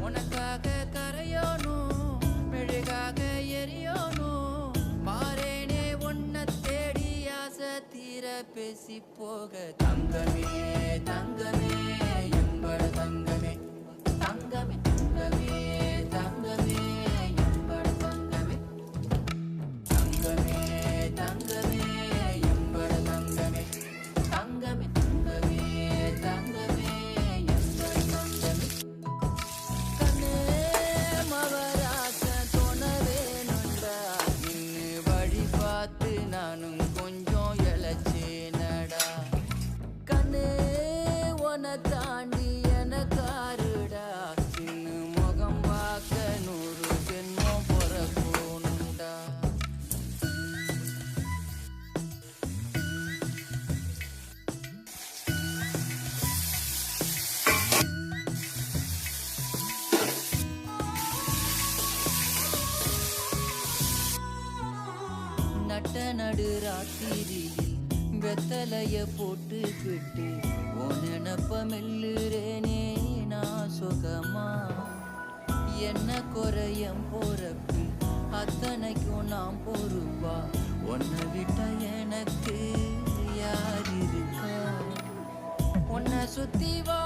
உனக்காக கரையோனும் மெழுகாக எரியோனும் மாறேனே உன்னை தேடி ஆசை தீர பேசி போக தங்கமே தங்கமே எம்பட தங்கமே தங்கமே தங்கமே தங்கமே எம்பட தங்கமே தங்கமே தங்கமே எம்பட தங்கமே தங்கமே தங்கமே தங்கமே எம்பட தங்கமே கண்ணே மவராச தோணவேனுண்டா நின்னு வழி பார்த்து நானும் கொஞ்சம் இழைச்சேனடா கண்ணே உன தாண்டி எனக்காருடா சின்ன முகம் பார்க்க 100 ஜென்மம் பிறக்கணுண்டா நட்ட நடு ராத்திரியில் வெத்தலைய போட்டுக்கிட்டு உன் நினப்ப மெல்லுறேனே நான் சுகமா என்ன குறையம் போறப்பு அத்தனைக்கும் நான் பொறுப்பா உன்னை விட்ட எனக்கு யார் இருக்கா உன்னை சுத்தி வா